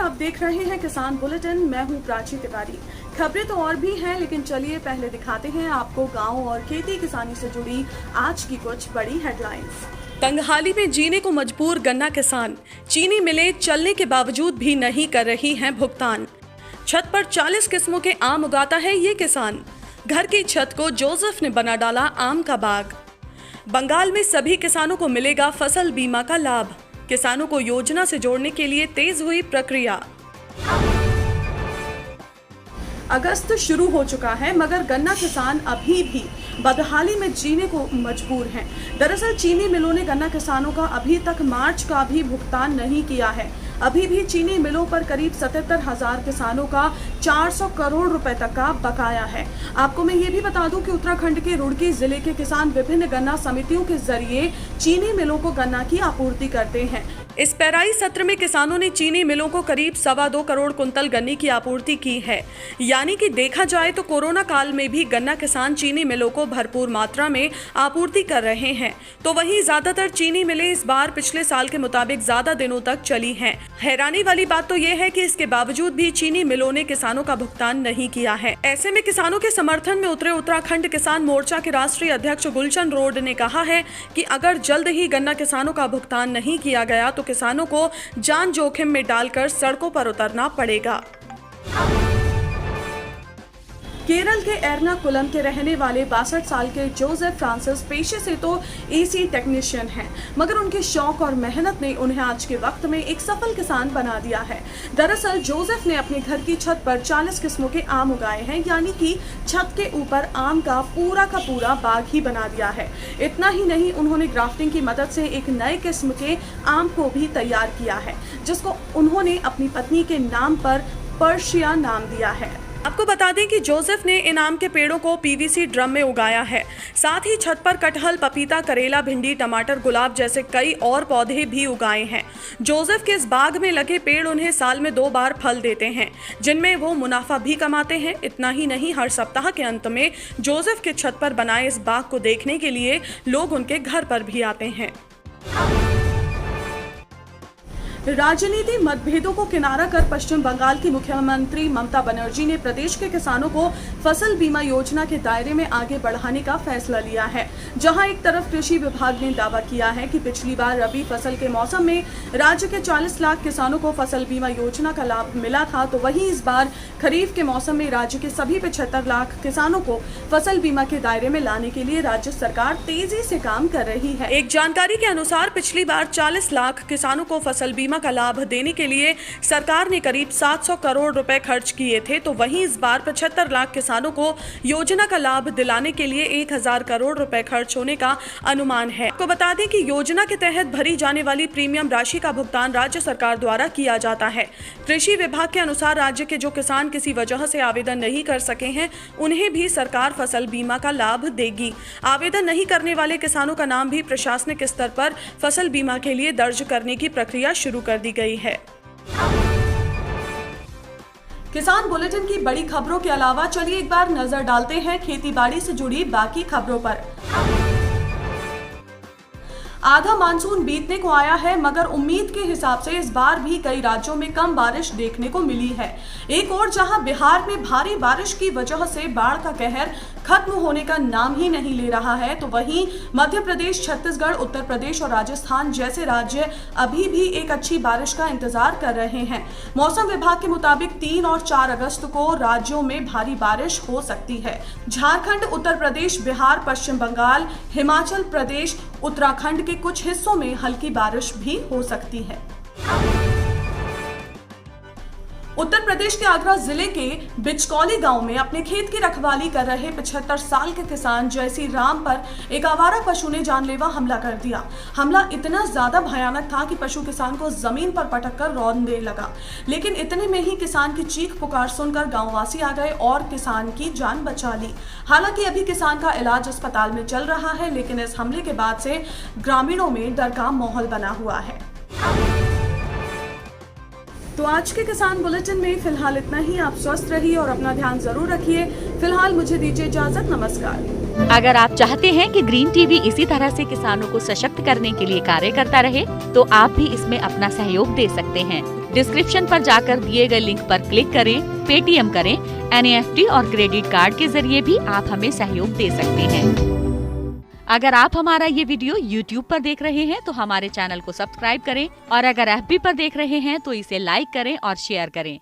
आप देख रहे हैं किसान बुलेटिन। मैं हूं प्राची तिवारी। खबरें तो और भी हैं, लेकिन चलिए पहले दिखाते हैं आपको गांव और खेती किसानी से जुड़ी आज की कुछ बड़ी हेडलाइंस। तंगहाली में जीने को मजबूर गन्ना किसान, चीनी मिलें चलने के बावजूद भी नहीं कर रही हैं भुगतान। छत पर 40 किस्मों के आम उगाता है ये किसान, घर की छत को जोसेफ ने बना डाला आम का बाग। बंगाल में सभी किसानों को मिलेगा फसल बीमा का लाभ, किसानों को योजना से जोड़ने के लिए तेज हुई प्रक्रिया। अगस्त शुरू हो चुका है, मगर गन्ना किसान अभी भी बदहाली में जीने को मजबूर हैं। दरअसल चीनी मिलों ने गन्ना किसानों का अभी तक मार्च का भी भुगतान नहीं किया है। अभी भी चीनी मिलों पर करीब 77,000 किसानों का 400 करोड़ रुपए तक का बकाया है। आपको मैं ये भी बता दूं कि उत्तराखंड के रुड़की जिले के किसान विभिन्न गन्ना समितियों के जरिए चीनी मिलों को गन्ना की आपूर्ति करते हैं। इस पेराई सत्र में किसानों ने चीनी मिलों को करीब 2.25 करोड़ कुंतल गन्ने की आपूर्ति की है। यानी कि देखा जाए तो कोरोना काल में भी गन्ना किसान चीनी मिलों को भरपूर मात्रा में आपूर्ति कर रहे हैं। तो वहीं ज्यादातर चीनी मिलें इस बार पिछले साल के मुताबिक ज्यादा दिनों तक चली हैं। हैरानी वाली बात तो ये है कि इसके बावजूद भी चीनी मिलों ने किसानों का भुगतान नहीं किया है। ऐसे में किसानों के समर्थन में उतरे उत्तराखंड किसान मोर्चा के राष्ट्रीय अध्यक्ष गुलशन रोड ने कहा है कि अगर जल्द ही गन्ना किसानों का भुगतान नहीं किया गया तो किसानों को जान जोखिम में डालकर सड़कों पर उतरना पड़ेगा। केरल के एर्नाकुलम के रहने वाले 62 साल के जोसेफ फ्रांसिस पेशे से तो एसी टेक्नीशियन हैं, मगर उनके शौक और मेहनत ने उन्हें आज के वक्त में एक सफल किसान बना दिया है। दरअसल जोसेफ ने अपने घर की छत पर 40 किस्मों के आम उगाए हैं, यानी कि छत के ऊपर आम का पूरा बाग ही बना दिया है। इतना ही नहीं, उन्होंने ग्राफ्टिंग की मदद से एक नए किस्म के आम को भी तैयार किया है, जिसको उन्होंने अपनी पत्नी के नाम पर पर्शिया नाम दिया है। आपको बता दें कि जोसेफ ने इन आम के पेड़ों को पीवीसी ड्रम में उगाया है। साथ ही छत पर कटहल, पपीता, करेला, भिंडी, टमाटर, गुलाब जैसे कई और पौधे भी उगाए हैं। जोसेफ के इस बाग में लगे पेड़ उन्हें साल में 2 बार फल देते हैं, जिनमें वो मुनाफा भी कमाते हैं। इतना ही नहीं, हर सप्ताह के अंत में जोसेफ के छत पर बनाए इस बाग को देखने के लिए लोग उनके घर पर भी आते हैं। राजनीति मतभेदों को किनारा कर पश्चिम बंगाल की मुख्यमंत्री ममता बनर्जी ने प्रदेश के किसानों को फसल बीमा योजना के दायरे में आगे बढ़ाने का फैसला लिया है। जहां एक तरफ कृषि विभाग ने दावा किया है कि पिछली बार रबी फसल के मौसम में राज्य के 40 लाख किसानों को फसल बीमा योजना का लाभ मिला था, तो वहीं इस बार खरीफ के मौसम में राज्य के सभी 75 लाख किसानों को फसल बीमा के दायरे में लाने के लिए राज्य सरकार तेजी से काम कर रही है। एक जानकारी के अनुसार पिछली बार 40 लाख किसानों को फसल बीमा का लाभ देने के लिए सरकार ने करीब 700 करोड़ रुपए खर्च किए थे, तो वहीं इस बार 75 लाख किसानों को योजना का लाभ दिलाने के लिए 1000 करोड़ रुपए खर्च होने का अनुमान है। आपको बता दें कि योजना के तहत भरी जाने वाली प्रीमियम राशि का भुगतान राज्य सरकार द्वारा किया जाता है। कृषि विभाग के अनुसार राज्य के जो किसान किसी वजह से आवेदन नहीं कर सके हैं, उन्हें भी सरकार फसल बीमा का लाभ देगी। आवेदन नहीं करने वाले किसानों का नाम भी प्रशासनिक स्तर पर फसल बीमा के लिए दर्ज करने की प्रक्रिया शुरू कर दी गई है। किसान बुलेटिन की बड़ी खबरों के अलावा चलिए एक बार नजर डालते हैं खेती बाड़ी से जुड़ी बाकी खबरों पर। आधा मानसून बीतने को आया है, मगर उम्मीद के हिसाब से इस बार भी कई राज्यों में कम बारिश देखने को मिली है। एक और जहां बिहार में भारी बारिश की वजह से बाढ़ का कहर खत्म होने का नाम ही नहीं ले रहा है, तो वहीं मध्य प्रदेश, छत्तीसगढ़, उत्तर प्रदेश और राजस्थान जैसे राज्य अभी भी एक अच्छी बारिश का इंतजार कर रहे हैं। मौसम विभाग के मुताबिक 3 और 4 अगस्त को राज्यों में भारी बारिश हो सकती है। झारखंड, उत्तर प्रदेश, बिहार, पश्चिम बंगाल, हिमाचल प्रदेश, उत्तराखंड के कुछ हिस्सों में हल्की बारिश भी हो सकती है। उत्तर प्रदेश के आगरा जिले के बिचकौली गांव में अपने खेत की रखवाली कर रहे 75 साल के किसान जयसी राम पर एक आवारा पशु ने जानलेवा हमला कर दिया। हमला इतना ज्यादा भयानक था कि पशु किसान को जमीन पर पटककर रौंदने लगा, लेकिन इतने में ही किसान की चीख पुकार सुनकर गांववासी आ गए और किसान की जान बचा ली। हालांकि अभी किसान का इलाज अस्पताल में चल रहा है, लेकिन इस हमले के बाद से ग्रामीणों में डर का माहौल बना हुआ है। तो आज के किसान बुलेटिन में फिलहाल इतना ही। आप स्वस्थ रहिए और अपना ध्यान जरूर रखिए। फिलहाल मुझे दीजिए इजाजत। नमस्कार। अगर आप चाहते हैं कि ग्रीन टीवी इसी तरह से किसानों को सशक्त करने के लिए कार्य करता रहे, तो आप भी इसमें अपना सहयोग दे सकते हैं। डिस्क्रिप्शन पर जाकर दिए गए लिंक पर क्लिक करें, पेटीएम करें, NEFT और क्रेडिट कार्ड के जरिए भी आप हमें सहयोग दे सकते हैं। अगर आप हमारा ये वीडियो YouTube पर देख रहे हैं तो हमारे चैनल को सब्सक्राइब करें और अगर FB पर देख रहे हैं तो इसे लाइक करें और शेयर करें।